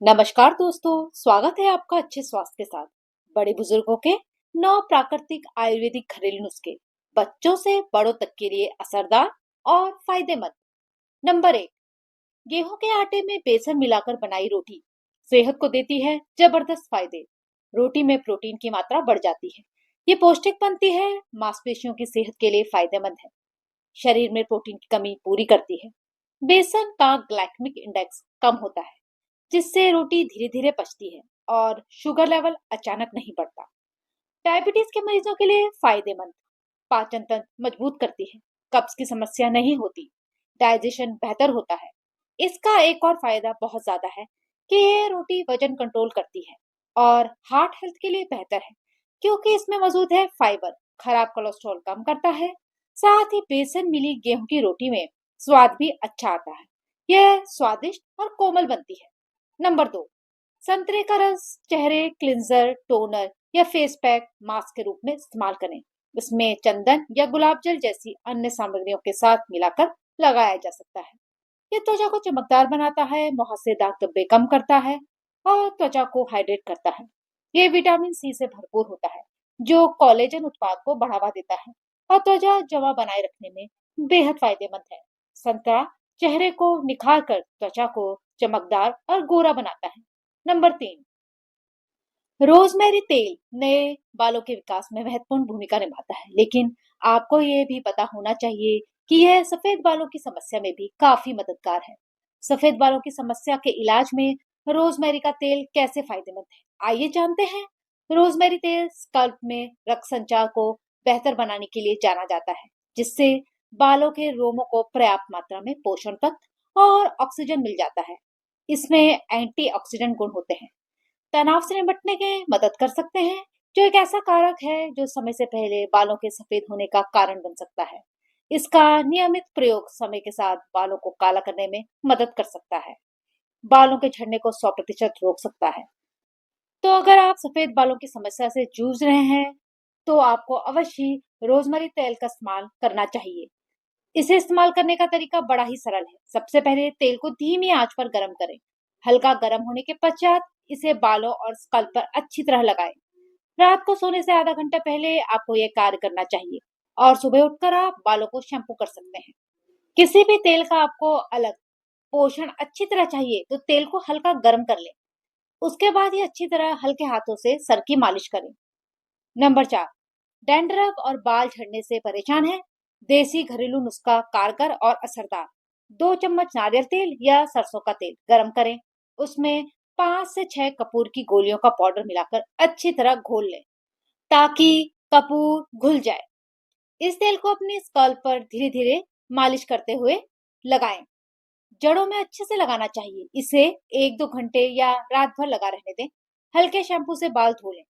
नमस्कार दोस्तों, स्वागत है आपका अच्छे स्वास्थ्य के साथ। बड़े बुजुर्गों के 9 प्राकृतिक आयुर्वेदिक घरेलू नुस्खे बच्चों से बड़ों तक के लिए असरदार और फायदेमंद। नंबर 1, गेहूं के आटे में बेसन मिलाकर बनाई रोटी सेहत को देती है जबरदस्त फायदे। रोटी में प्रोटीन की मात्रा बढ़ जाती है। ये पौष्टिक बनती है, मांसपेशियों की सेहत के लिए फायदेमंद है। शरीर में प्रोटीन की कमी पूरी करती है। बेसन का ग्लाइकेमिक इंडेक्स कम होता है, जिससे रोटी धीरे धीरे पचती है और शुगर लेवल अचानक नहीं बढ़ता। डायबिटीज के मरीजों के लिए फायदेमंद। पाचन तंत्र मजबूत करती है, कब्ज की समस्या नहीं होती, डाइजेशन बेहतर होता है। इसका एक और फायदा बहुत ज्यादा है कि ये रोटी वजन कंट्रोल करती है और हार्ट हेल्थ के लिए बेहतर है, क्योंकि इसमें मौजूद है फाइबर, खराब कोलेस्ट्रॉल कम करता है। साथ ही बेसन मिली गेहूं की रोटी में स्वाद भी अच्छा आता है। यह स्वादिष्ट और कोमल बनती है। नंबर 2, संतरे का रस चेहरे क्लिंजर, टोनर या फेस पैक मास्क के रूप में इस्तेमाल करें। इसमें चंदन या गुलाब जल जैसी अन्य सामग्रियों के साथ मिलाकर लगाया जा सकता है। ये त्वचा को चमकदार बनाता है, मुहासे दाग धब्बे कम करता है और त्वचा को हाइड्रेट करता है। ये विटामिन सी से भरपूर होता है, जो कोलेजन उत्पाद को बढ़ावा देता है और त्वचा जमा बनाए रखने में बेहद फायदेमंद है। संतरा चेहरे को निखार कर त्वचा को चमकदार और गोरा बनाता है। नंबर 3, रोजमेरी तेल नए बालों के विकास में महत्वपूर्ण भूमिका निभाता है, लेकिन आपको ये भी पता होना चाहिए कि यह सफेद बालों की समस्या में भी काफी मददगार है। सफेद बालों की समस्या के इलाज में रोजमेरी का तेल कैसे फायदेमंद है, आइए जानते हैं। रोजमेरी तेल स्कल्प में रक्त संचार को बेहतर बनाने के लिए जाना जाता है, जिससे बालों के रोमों को पर्याप्त मात्रा में पोषण तत्व और ऑक्सीजन मिल जाता है। इसमें एंटीऑक्सीडेंट गुण होते हैं, तनाव से निपटने के मदद कर सकते हैं, जो एक ऐसा कारक है जो समय से पहले बालों के सफेद होने का कारण बन सकता है। इसका नियमित प्रयोग समय के साथ बालों को काला करने में मदद कर सकता है, बालों के झड़ने को 100% रोक सकता है। तो अगर आप सफेद बालों की समस्या से जूझ रहे हैं, तो आपको अवश्य रोजमेरी तेल का इस्तेमाल करना चाहिए। इसे इस्तेमाल करने का तरीका बड़ा ही सरल है। सबसे पहले तेल को धीमी आंच पर गर्म करें। हल्का गर्म होने के पश्चात इसे बालों और स्कल्प पर अच्छी तरह लगाएं। रात को सोने से आधा घंटा पहले आपको यह कार्य करना चाहिए और सुबह उठकर आप बालों को शैम्पू कर सकते हैं। किसी भी तेल का आपको अलग पोषण अच्छी तरह चाहिए तो तेल को हल्का गर्म कर लें। उसके बाद ये अच्छी तरह हल्के हाथों से सर की मालिश करें। नंबर 4, डैंड्रफ और बाल झड़ने से परेशान है? देसी घरेलू नुस्खा कारगर और असरदार। 2 चम्मच नारियल तेल या सरसों का तेल गरम करें। उसमें 5 से 6 कपूर की गोलियों का पाउडर मिलाकर अच्छी तरह घोल लें, ताकि कपूर घुल जाए। इस तेल को अपनी स्कल्प पर धीरे धीरे मालिश करते हुए लगाएं। जड़ों में अच्छे से लगाना चाहिए। इसे 1-2 घंटे या रात भर लगा रहने दें। हल्के शैम्पू से बाल धो लें।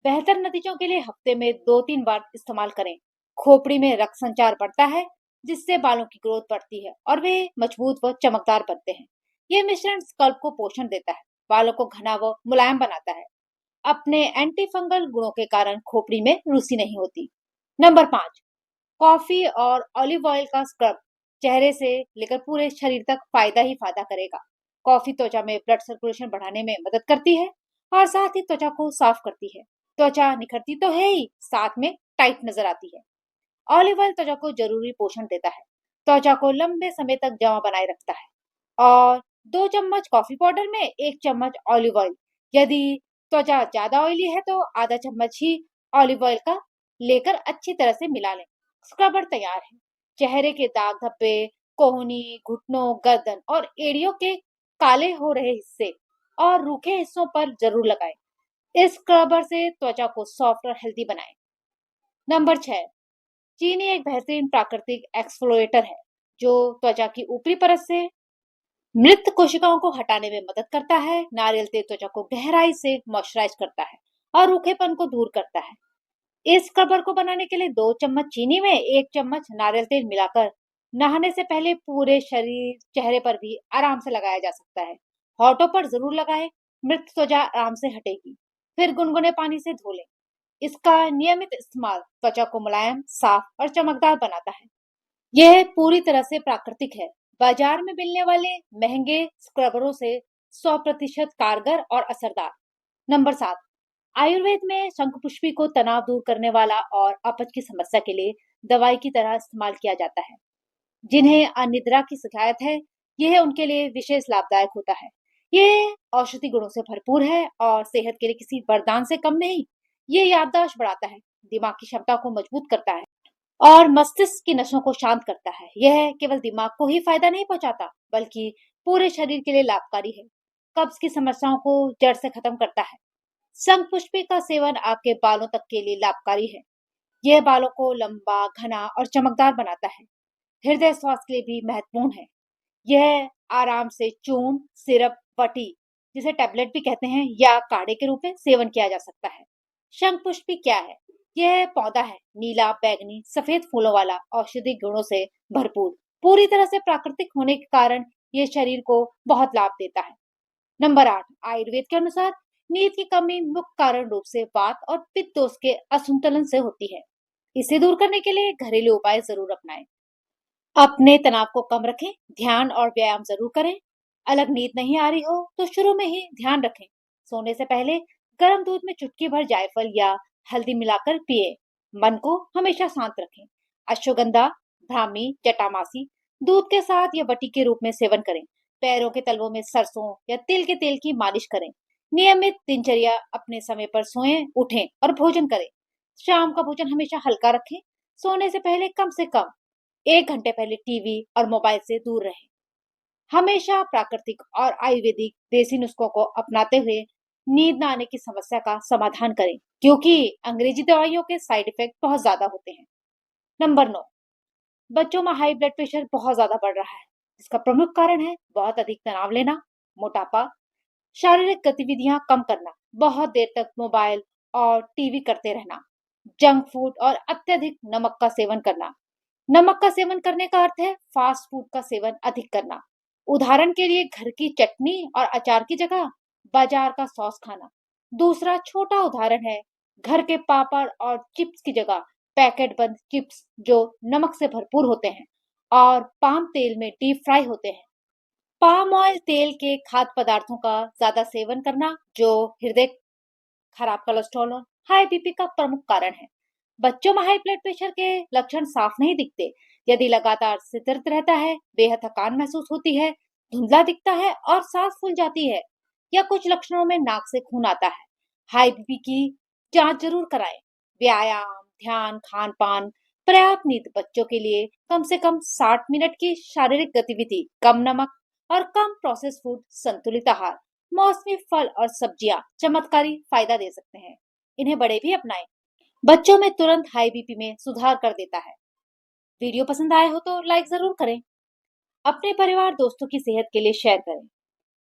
बेहतर नतीजों के लिए हफ्ते में 2-3 बार इस्तेमाल करें। खोपड़ी में रक्त संचार बढ़ता है, जिससे बालों की ग्रोथ बढ़ती है और वे मजबूत व चमकदार बनते हैं। ये मिश्रण स्कल्प को पोषण देता है, बालों को घना व मुलायम बनाता है। अपने एंटी फंगल गुणों के कारण खोपड़ी में रूसी नहीं होती। नंबर 5, कॉफी और ऑलिव ऑयल का स्क्रब चेहरे से लेकर पूरे शरीर तक फायदा ही फायदा करेगा। कॉफी त्वचा में ब्लड सर्कुलेशन बढ़ाने में मदद करती है और साथ ही त्वचा को साफ करती है। त्वचा निखरती तो है ही, साथ में टाइट नजर आती है। ऑलिव ऑयल त्वचा को जरूरी पोषण देता है, त्वचा को लंबे समय तक जमा बनाए रखता है। और 2 चम्मच कॉफी पाउडर में 1 चम्मच ऑलिव ऑयल। यदि त्वचा ज्यादा ऑयली है तो आधा चम्मच ही ऑलिव ऑयल का लेकर अच्छी तरह से मिला लें। स्क्रबर तैयार है। चेहरे के दाग धब्बे, कोहनी, घुटनों, गर्दन और एड़ियों के काले हो रहे हिस्से और रूखे हिस्सों पर जरूर लगाएं। इस स्क्रबर से त्वचा को सॉफ्ट और हेल्दी बनाएं। नंबर 6, चीनी एक बेहतरीन प्राकृतिक एक्सफोलिएटर है, जो त्वचा की ऊपरी परत से मृत कोशिकाओं को हटाने में मदद करता है। नारियल तेल त्वचा को गहराई से मॉइस्चराइज करता है और रूखेपन को दूर करता है। इस स्क्रबर को बनाने के लिए 2 चम्मच चीनी में 1 चम्मच नारियल तेल मिलाकर नहाने से पहले पूरे शरीर, चेहरे पर भी आराम से लगाया जा सकता है। होठों पर जरूर लगाएं, मृत त्वचा आराम से हटेगी। फिर गुनगुने पानी से धो लें। इसका नियमित इस्तेमाल त्वचा को मुलायम, साफ और चमकदार बनाता है। यह पूरी तरह से प्राकृतिक है। बाजार में मिलने वाले महंगे स्क्रबरों से 100% कारगर और असरदार। नंबर 7, आयुर्वेद में शंखपुष्पी को तनाव दूर करने वाला और अपच की समस्या के लिए दवाई की तरह इस्तेमाल किया जाता है। जिन्हें अनिद्रा की शिकायत है, यह उनके लिए विशेष लाभदायक होता है। ये औषधि गुणों से भरपूर है और सेहत के लिए किसी वरदान से कम नहीं। ये याददाश्त बढ़ाता है, दिमाग की क्षमता को मजबूत करता है और मस्तिष्क की नसों को शांत करता है। यह केवल दिमाग को ही फायदा नहीं पहुंचाता, बल्कि पूरे शरीर के लिए लाभकारी है। कब्ज की समस्याओं को जड़ से खत्म करता है। शंखपुष्पी का सेवन आपके बालों तक के लिए लाभकारी है। यह बालों को लंबा, घना और चमकदार बनाता है। हृदय स्वास्थ्य के लिए भी महत्वपूर्ण है। यह आराम से चूर्ण, सिरप, वटी, जिसे टैबलेट भी कहते हैं, या काढ़े के रूप में सेवन किया जा सकता है। शंखपुष्पी क्या है? यह पौधा है, नीला, बैंगनी, सफेद फूलों वाला, औषधि गुणों से भरपूर, पूरी तरह से प्राकृतिक होने के कारण यह शरीर को बहुत लाभ देता है। नंबर 8, आयुर्वेद के अनुसार नींद की कमी मुख्य कारण रूप से वात और पित्त दोष के असंतुलन से होती है। इसे दूर करने के लिए घरेलू उपाय जरूर अपनाएं। अपने तनाव को कम रखें, ध्यान और व्यायाम जरूर करें। अलग नींद नहीं आ रही हो तो शुरू में ही ध्यान रखें। सोने से पहले गर्म दूध में चुटकी भर जायफल या हल्दी मिलाकर पिए। मन को हमेशा शांत रखें। अश्वगंधा, ब्राह्मी, जटामासी दूध के साथ या बटी के रूप में सेवन करें। पैरों के तलवों में सरसों या तिल के तेल की मालिश करें। नियमित दिनचर्या, अपने समय पर सोएं, उठें और भोजन करें। शाम का भोजन हमेशा हल्का रखें। सोने से कम 1 घंटे पहले टीवी और मोबाइल से दूर रहें। हमेशा प्राकृतिक और आयुर्वेदिक देसी नुस्खों को अपनाते हुए नींद न आने की समस्या का समाधान करें, क्योंकि अंग्रेजी दवाइयों के साइड इफेक्ट बहुत ज्यादा होते हैं। नंबर 9, बच्चों में हाई ब्लड प्रेशर बहुत ज्यादा बढ़ रहा है। इसका प्रमुख कारण है बहुत अधिक तनाव लेना, मोटापा, शारीरिक गतिविधियां कम करना, बहुत देर तक मोबाइल और टीवी करते रहना, जंक फूड और अत्यधिक नमक का सेवन करना। नमक का सेवन करने का अर्थ है फास्ट फूड का सेवन अधिक करना। उदाहरण के लिए घर की चटनी और अचार की जगह बाजार का सॉस खाना। दूसरा छोटा उदाहरण है घर के पापड़ और चिप्स की जगह पैकेट बंद चिप्स जो नमक से भरपूर होते हैं और पाम तेल में डीप फ्राई होते हैं। पाम ऑयल तेल के खाद्य पदार्थों का ज्यादा सेवन करना, जो हृदय, खराब कोलेस्ट्रॉल और हाई बीपी का प्रमुख कारण है। बच्चों में हाई ब्लड प्रेशर के लक्षण साफ नहीं दिखते। यदि लगातार सिर दर्द रहता है, बेहद थकान महसूस होती है, धुंधला दिखता है और सांस फूल जाती है, या कुछ लक्षणों में नाक से खून आता है, हाई बीपी की जांच जरूर कराएं। व्यायाम, ध्यान, खान पान, पर्याप्त नींद, बच्चों के लिए कम से कम 60 मिनट की शारीरिक गतिविधि, कम नमक और कम प्रोसेस फूड, संतुलित आहार, मौसमी फल और सब्जियां चमत्कारी फायदा दे सकते हैं। इन्हें बड़े भी अपनाएं। बच्चों में तुरंत हाई बीपी में सुधार कर देता है। वीडियो पसंद आए हो तो लाइक जरूर करें। अपने परिवार, दोस्तों की सेहत के लिए शेयर करें।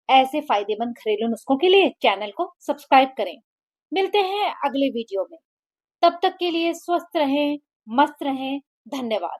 ऐसे फायदेमंद घरेलू नुस्खों के लिए चैनल को सब्सक्राइब करें। मिलते हैं अगले वीडियो में। तब तक के लिए स्वस्थ रहें, मस्त रहें। धन्यवाद।